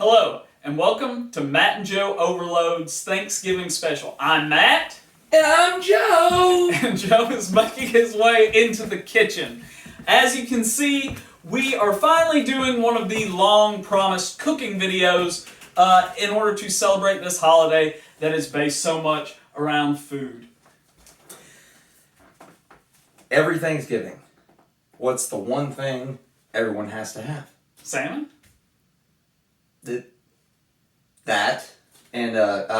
Hello, and welcome to Matt and Joe Overload's Thanksgiving special. I'm Matt. And I'm Joe! And Joe is making his way into the kitchen. As you can see, we are finally doing one of the long-promised cooking videos in order to celebrate this holiday that is based so much around food. Every Thanksgiving, what's the one thing everyone has to have? Salmon? That and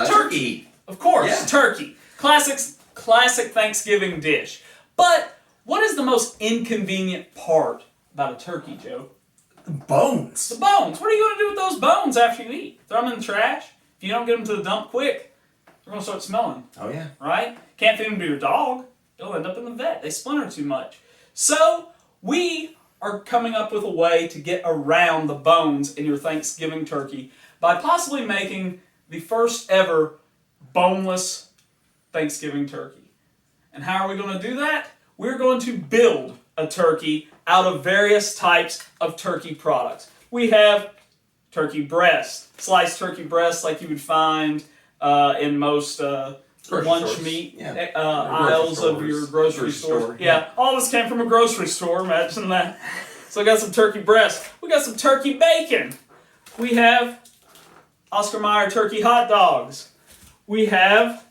turkey. Of course, yeah. Turkey. Classic Thanksgiving dish. But what is the most inconvenient part about a turkey, Joe? The bones. The bones. What are you going to do with those bones after you eat? Throw them in the trash? If you don't get them to the dump quick, they're going to start smelling. Oh, yeah. Right? Can't feed them to your dog. They'll end up in the vet. They splinter too much. So, we are coming up with a way to get around the bones in your Thanksgiving turkey by possibly making the first ever boneless Thanksgiving turkey. And how are we going to do that? We're going to build a turkey out of various types of turkey products. We have turkey breast, sliced turkey breast like you would find in most lunch meat aisles of your grocery store. Yeah, all this came from a grocery store, imagine that. So we got some turkey breast. We got some turkey bacon. We have Oscar Mayer turkey hot dogs. We have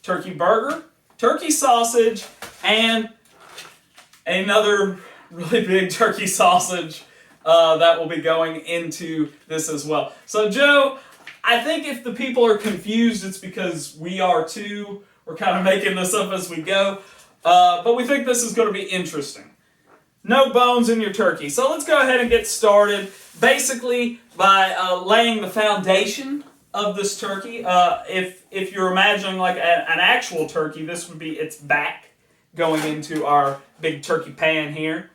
turkey burger, turkey sausage, and another really big turkey sausage that will be going into this as well. So Joe, I think if the people are confused, it's because we are too. We're kind of making this up as we go. But we think this is going to be interesting. No bones in your turkey. So let's go ahead and get started. Basically, by laying the foundation of this turkey. If you're imagining like an actual turkey, this would be its back going into our big turkey pan here.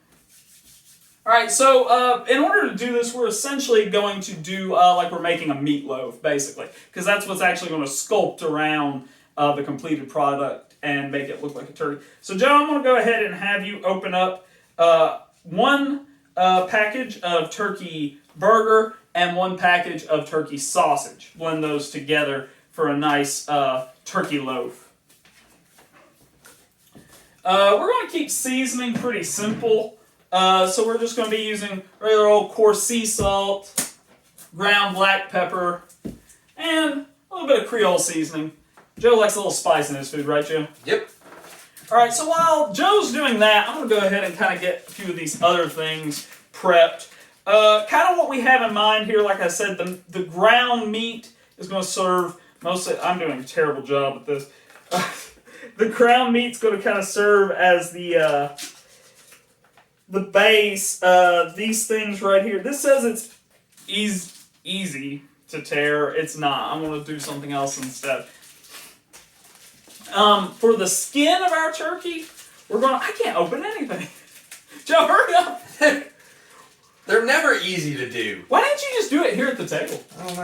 Alright, so in order to do this, we're essentially going to do like we're making a meatloaf, basically. Because that's what's actually going to sculpt around the completed product and make it look like a turkey. So Joe, I'm going to go ahead and have you open up one package of turkey burger and one package of turkey sausage. Blend those together for a nice turkey loaf. We're going to keep seasoning pretty simple. So we're just going to be using regular old coarse sea salt, ground black pepper, and a little bit of Creole seasoning. Joe likes a little spice in his food, right, Joe? Yep. Alright, so while Joe's doing that, I'm going to go ahead and kind of get a few of these other things prepped. Kind of what we have in mind here, like I said, the ground meat is going to serve mostly. I'm doing a terrible job at this. The ground meat's going to kind of serve as the base. These things right here. This says it's easy to tear. It's not. I'm going to do something else instead. For the skin of our turkey, I can't open anything. Joe, hurry up. They're never easy to do. Why didn't you just do it here at the table? I don't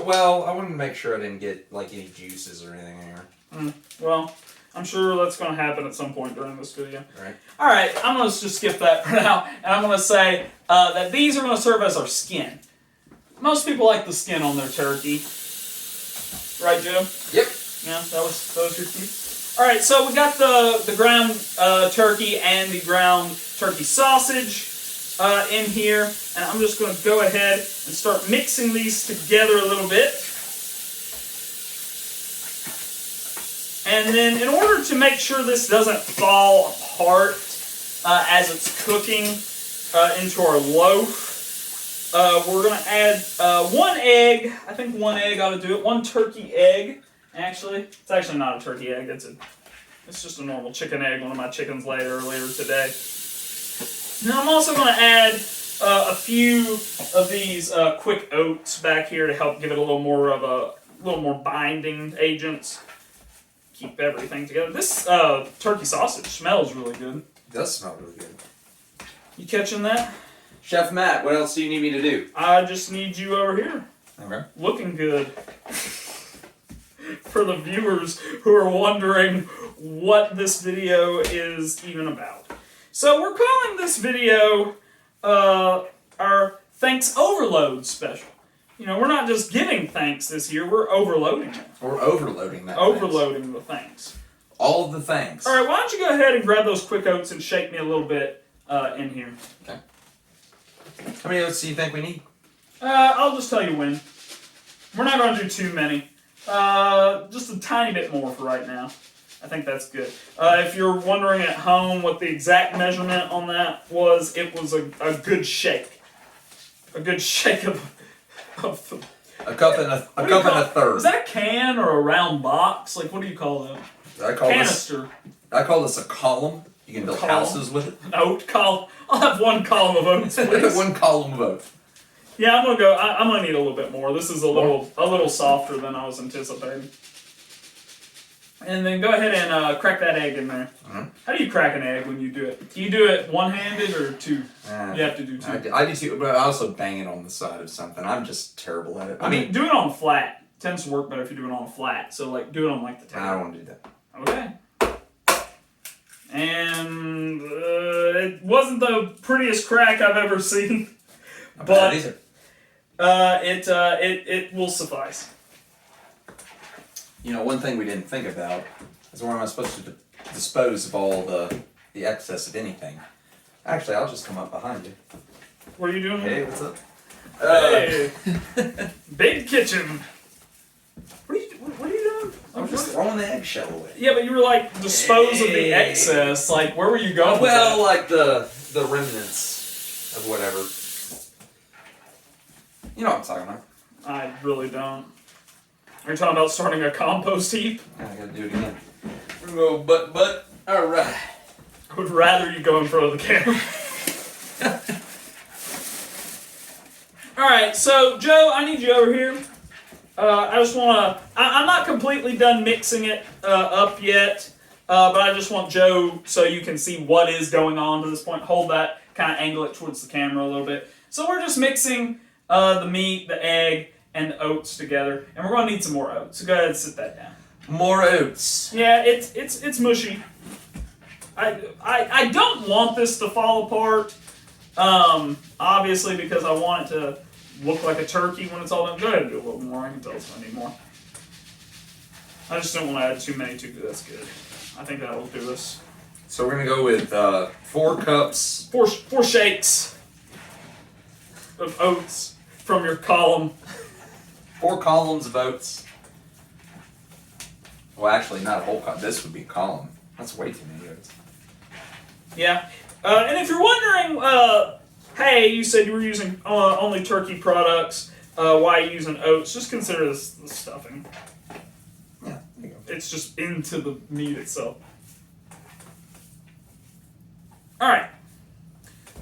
know. I wanted to make sure I didn't get like any juices or anything here. Well, I'm sure that's going to happen at some point during this video. Right. Alright, I'm going to just skip that for now, and I'm going to say that these are going to serve as our skin. Most people like the skin on their turkey. Right, Joe? Yep. Yeah, that was your key. Alright, so we got the ground turkey and the ground turkey sausage in here, and I'm just going to go ahead and start mixing these together a little bit. And then in order to make sure this doesn't fall apart as it's cooking into our loaf, we're going to add one egg. I think one egg ought to do it. One turkey egg. Actually, it's actually not a turkey egg. It's just a normal chicken egg. One of my chickens laid earlier today. Now I'm also going to add a few of these quick oats back here to help give it a little more binding agents. Keep everything together. This turkey sausage smells really good. It does smell really good. You catching that? Chef Matt, what else do you need me to do? I just need you over here. Okay. Looking good. For the viewers who are wondering what this video is even about. So we're calling this video our Thanksoverload special. we're not just giving thanks this year, we're overloading it. We're overloading that. Overloading the thanks. All of the thanks. All right, why don't you go ahead and grab those quick oats and shake me a little bit in here. Okay. How many oats do you think we need? I'll just tell you when. We're not going to do too many. Just a tiny bit more for right now. I think that's good. If you're wondering at home what the exact measurement on that was, it was a good shake. A good shake of the... A cup and a third. Is that a can or a round box? Like, what do you call that? Canister. I call this a column. You can build houses with it. An oat column. I'll have one column of oats, please. One column of oats. Yeah, I'm gonna go. I'm gonna need a little bit more. This is a little softer than I was anticipating. And then go ahead and crack that egg in there. Mm-hmm. How do you crack an egg when you do it? Do you do it one-handed or two? You have to do two. I do two, but I also bang it on the side of something. I'm just terrible at it. I mean, do it on flat. It tends to work better if you do it on flat. So like, do it on like the table. I don't want to do that. Okay. And it wasn't the prettiest crack I've ever seen, but it will suffice. You know, one thing we didn't think about is where am I supposed to dispose of all the excess of anything. Actually, I'll just come up behind you. What are you doing? Hey, what's up? Hey, big kitchen. What are you doing? I'm just throwing the eggshell away. Yeah, but you were like, dispose of the excess. Like, where were you going? Well, like the remnants of whatever. You know what I'm talking about. I really don't. Are you talking about starting a compost heap? I gotta do it again. We're gonna go butt. Alright. I would rather you go in front of the camera. Alright, so Joe, I need you over here. I just want to... I'm not completely done mixing it up yet, but I just want Joe, so you can see what is going on to this point. Hold that, kind of angle it towards the camera a little bit. So we're just mixing the meat, the egg, and the oats together, and we're going to need some more oats. So go ahead and sit that down. More oats. Yeah, it's mushy. I don't want this to fall apart, obviously, because I want it to look like a turkey when it's all done. Go ahead and do a little more. I can tell it's going to need more. I just don't want to add too many too, that's good. I think that'll do us. So we're going to go with 4 cups. Four shakes of oats from your column. 4 columns of oats. Well, actually, not a whole cup. This would be a column. That's way too many oats. Yeah. And if you're wondering... hey, you said you were using only turkey products. Why are you using oats? Just consider this the stuffing. Yeah, there you go. It's just into the meat itself. Alright.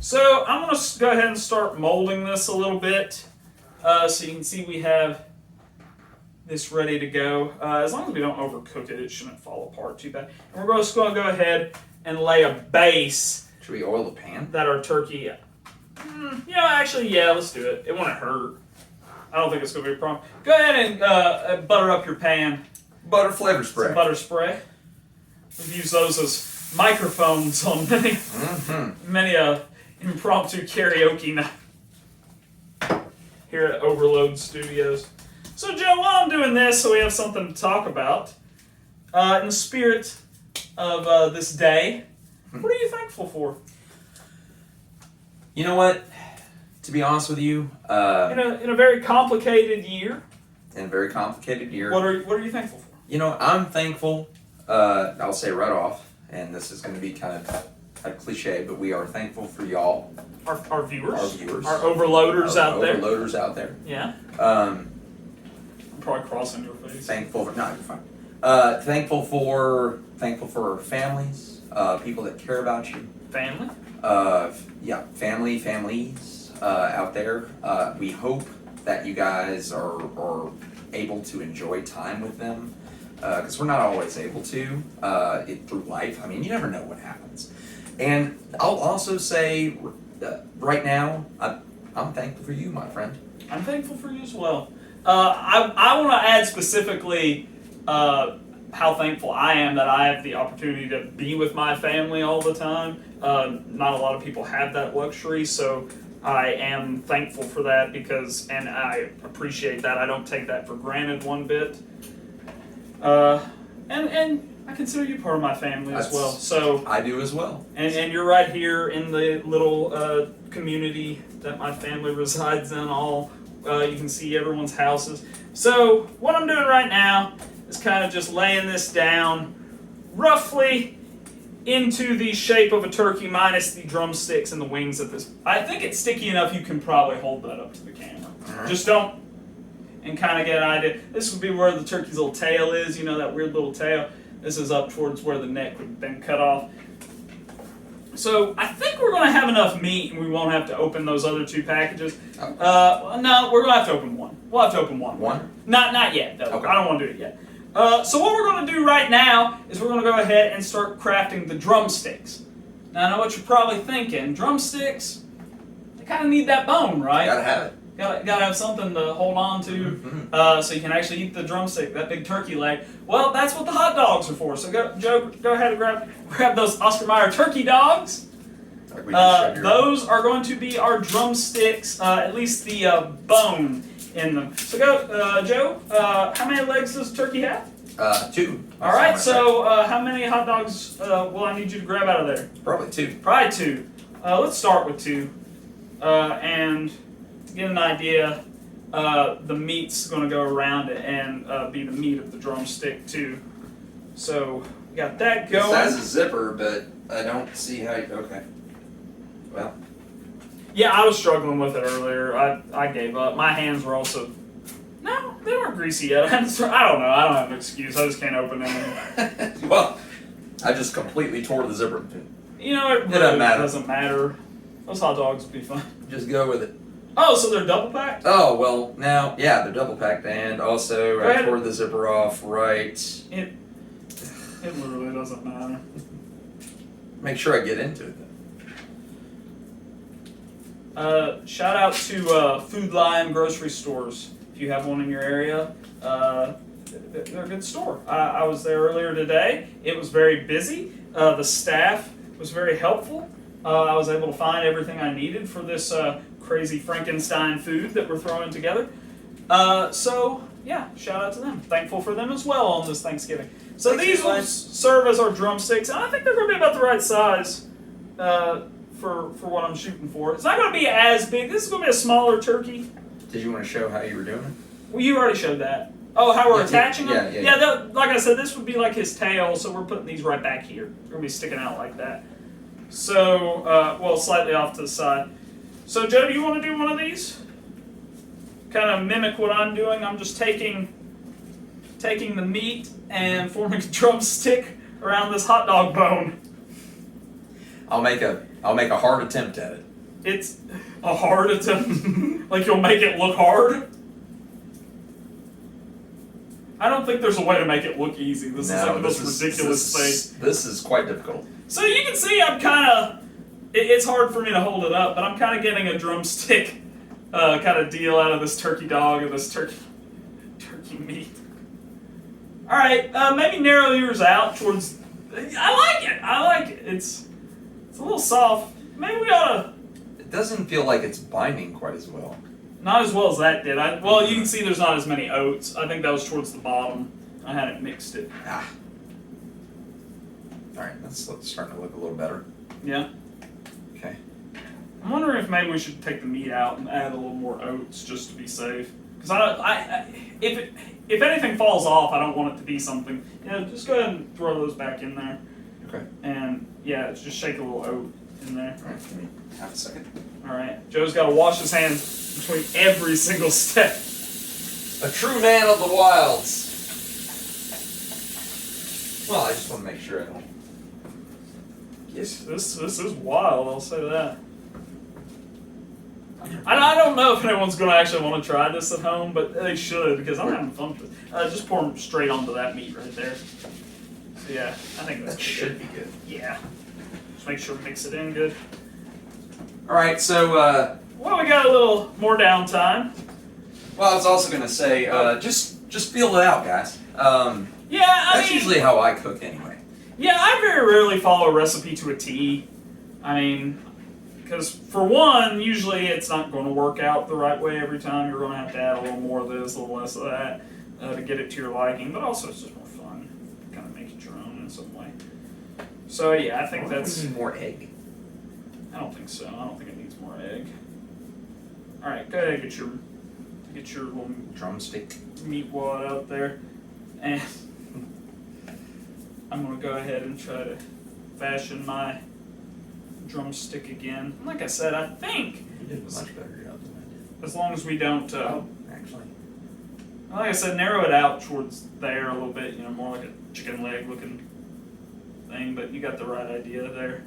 So I'm going to go ahead and start molding this a little bit. So you can see we have this ready to go. As long as we don't overcook it, it shouldn't fall apart too bad. And we're just going to go ahead and lay a base. Should we oil the pan? That our turkey... actually, let's do it. It won't hurt. I don't think it's going to be a problem. Go ahead and butter up your pan. Butter flavor spray. Some butter spray. We've used those as microphones on many impromptu karaoke night here at Overload Studios. So, Joe, while I'm doing this, so we have something to talk about, in the spirit of this day, what are you thankful for? You know what? To be honest with you, in a very complicated year. In a very complicated year. What are you thankful for? You know, I'm thankful. I'll say right off, and this is going to be kind of a cliche, but we are thankful for y'all, our viewers, our overloaders out there. Overloaders out there. Yeah. I'm probably crossing your face. Thankful for you're fine. Thankful for our families, people that care about you. Family. Families out there. We hope that you guys are able to enjoy time with them, because we're not always able to through life. I mean, you never know what happens. And I'll also say, right now, I'm thankful for you, my friend. I'm thankful for you as well. I want to add specifically how thankful I am that I have the opportunity to be with my family all the time. Not a lot of people have that luxury, so I am thankful for that and I appreciate that. I don't take that for granted one bit. And I consider you part of my family as well. So I do as well. And you're right here in the little community that my family resides in. You can see everyone's houses. So what I'm doing right now is kind of just laying this down roughly into the shape of a turkey minus the drumsticks and the wings of this. I think it's sticky enough you can probably hold that up to the camera. Right. Just don't, and kind of get an idea. This would be where the turkey's little tail is, that weird little tail. This is up towards where the neck would then cut off. So I think we're going to have enough meat and we won't have to open those other 2 packages. Oh. No, we're going to have to open one. We'll have to open one. One? Not yet, though. Okay. I don't want to do it yet. So what we're going to do right now is we're going to go ahead and start crafting the drumsticks. Now I know what you're probably thinking. Drumsticks, they kind of need that bone, right? Gotta have it. Gotta have something to hold on to, so you can actually eat the drumstick, that big turkey leg. Well, that's what the hot dogs are for. So Joe, go ahead and grab those Oscar Mayer turkey dogs. Those are going to be our drumsticks, at least the bone in them. So go, Joe. How many legs does turkey have? 2. All right. So how many hot dogs will I need you to grab out of there? Probably 2. Probably 2. Let's start with 2, and get an idea. The meat's going to go around it and be the meat of the drumstick too. So we got that going. It has a zipper, but I don't see how you. Okay. Well. Yeah, I was struggling with it earlier. I gave up. My hands were also. No, they weren't greasy yet. I don't know. I don't have an excuse. I just can't open them. Well, I just completely tore the zipper. It really doesn't matter. Those hot dogs would be fun. Just go with it. Oh, so they're double packed? Oh, well, now, yeah, they're double packed, and also I tore the zipper off right. It literally doesn't matter. Make sure I get into it, then. Shout out to Food Lion grocery stores. If you have one in your area, they're a good store. I was there earlier today. It was very busy. The staff was very helpful. I was able to find everything I needed for this crazy Frankenstein food that we're throwing together. So, yeah, shout out to them. Thankful for them as well on this Thanksgiving. So these will serve as our drumsticks, and I think they're going to be about the right size for what I'm shooting for. It's not going to be as big. This is going to be a smaller turkey. Did you want to show how you were doing it? Well, you already showed that. Oh, how we're attaching them? Yeah. Like I said, this would be like his tail, so we're putting these right back here. They're going to be sticking out like that. So, slightly off to the side. So, Joe, do you want to do one of these? Kind of mimic what I'm doing. I'm just taking the meat and forming a drumstick around this hot dog bone. I'll make a hard attempt at it. It's a hard attempt. Like you'll make it look hard. I don't think there's a way to make it look easy. This is like the most ridiculous thing. This is quite difficult. So you can see I'm kind of. It's hard for me to hold it up, but I'm kind of getting a drumstick kind of deal out of this turkey dog and this turkey meat. All right, maybe narrow yours out towards. I like it. It's a little soft. Maybe we ought to. It doesn't feel like it's binding quite as well. Not as well as that did. Well, you can see there's not as many oats. I think that was towards the bottom. I hadn't mixed it. All right, that's starting to look a little better. Yeah. Okay. I'm wondering if maybe we should take the meat out and add a little more oats just to be safe. Because if anything falls off, I don't want it to be something. Just go ahead and throw those back in there. Okay. And yeah, just shake a little oat in there. All right, give me half a second. All right. Joe's got to wash his hands between every single step. A true man of the wilds. Well, I just want to make sure I don't. Yes. This is wild. I'll say that. I don't know if anyone's going to actually want to try this at home, but they should because I'm having fun with it. Just pour them straight onto that meat right there. So yeah, I think that should be good. Yeah. Just make sure to mix it in good. All right, so. Well, we got a little more downtime. Well, I was also going to say, just feel it out, guys. That's usually how I cook anyway. Yeah, I very rarely follow a recipe to a T. I mean, because for one, usually it's not going to work out the right way every time. You're going to have to add a little more of this, a little less of that to get it to your liking. But also, it's just more fun. Kind of make it your own in some way. So yeah, I think that's. Need more egg. I don't think so. I don't think it needs more egg. All right, go ahead and get your little Drumstick. meat wad out there, and I'm gonna go ahead and try to fashion my drumstick again. Like I said, I think You did a much better job than I did. as long as we don't, Actually. like I said, narrow it out towards there a little bit. You know, more like a chicken leg looking thing. But you got the right idea there.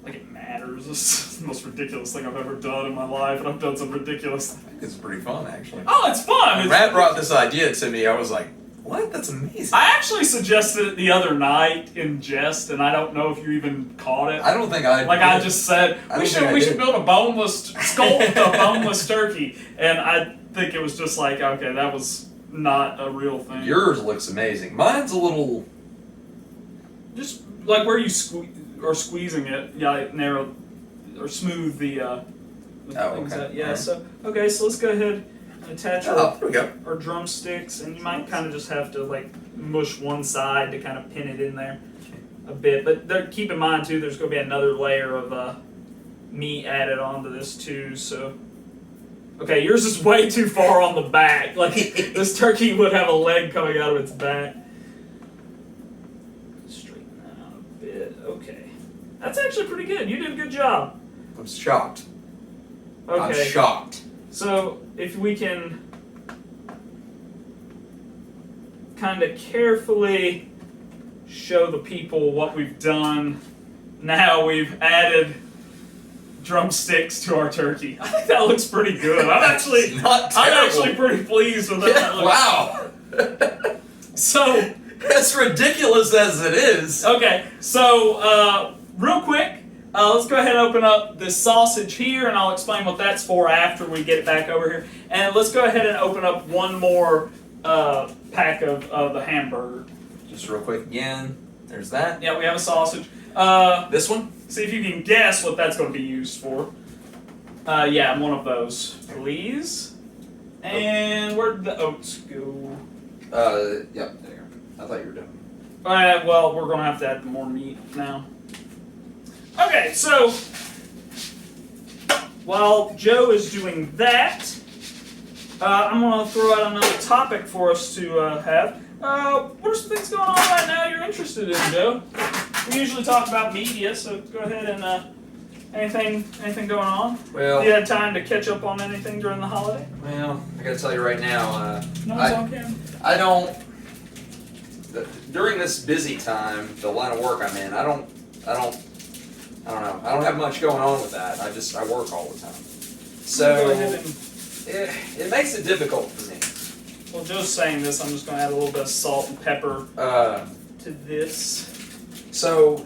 Like it matters. This is the most ridiculous thing I've ever done in my life, and I've done some ridiculous. It's pretty fun, actually. Oh, it's fun. When It's, Matt brought this idea to me, I was like, what? That's amazing. I actually suggested it the other night in jest, and I don't know if you even caught it. I don't think I Like did. I just said, I we don't think I should did. build a boneless sculpt a boneless turkey, and I think it was just like, okay, that was not a real thing. Yours looks amazing. Mine's a little. Just like where you are squeezing it, yeah, like narrow or smooth the things okay. out. Yeah. Alright. So okay, so let's go ahead and attach Oh, there we go. our drumsticks, and you might kind of just have to like mush one side to kind of pin it in there a bit. But keep in mind too, there's going to be another layer of meat added onto this too. So okay, yours is way too far on the back. Like this turkey would have a leg coming out of its back. Straighten that out a bit. Okay, that's actually pretty good. You did a good job. I'm shocked. Okay. I'm shocked. So if we can kind of carefully show the people what we've done, now we've added drumsticks to our turkey. I think that looks pretty good. I'm actually pretty pleased with that. Wow. So As ridiculous as it is. okay, so real quick. Let's go ahead and open up this sausage here, and I'll explain what that's for after we get it back over here. And let's go ahead and open up one more pack of the hamburger. Just real quick again. There's that. Yeah, we have a sausage. This one? See if you can guess what that's going to be used for. Yeah, one of those, please. And where'd the oats go? Yep, there. I thought you were done. Well, we're going to have to add more meat now. Okay, so while Joe is doing that, I'm going to throw out another topic for us to have. What are some things going on right now you're interested in, Joe? We usually talk about media, so go ahead and anything going on? Well, You had time to catch up on anything during the holiday? well, I gotta tell you right now, No one's on camera. I don't. During this busy time, the line of work I'm in, I don't know. I don't have much going on with that. I work all the time. So Go ahead and, it makes it difficult for me. well, Joe's saying this, I'm just going to add a little bit of salt and pepper to this. So,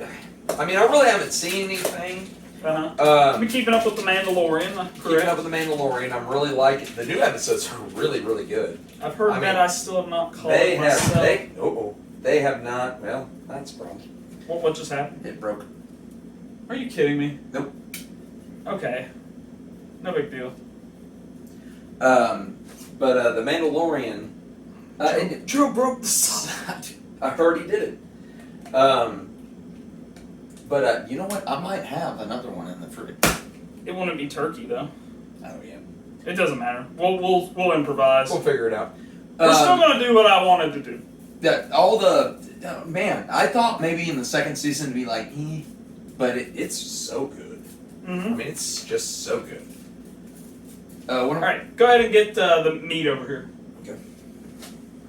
I mean, I really haven't seen anything. I've been keeping up with The Mandalorian, Keeping correct? up with the Mandalorian, I'm really liking the new episodes are really, really good. I've heard I that. mean, I still have not called it myself. They have not. Well, that's a problem. What just happened? It broke. Are you kidding me? Nope. Okay. No big deal. But the Mandalorian. Joe broke the salt. I heard he did it. But you know what? I might have another one in the fridge. It wouldn't be turkey though. Oh yeah. It doesn't matter. We'll improvise. We'll figure it out. We're still gonna do what I wanted to do. That all the man. I thought maybe in the second season to be like, but it's so good. I Mm-hmm. mean, it's just so good. All right, go ahead and get the meat over here. Okay.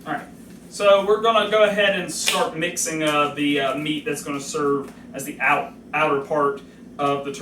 All right. So we're gonna go ahead and start mixing the meat that's gonna serve as the outer part of the turkey.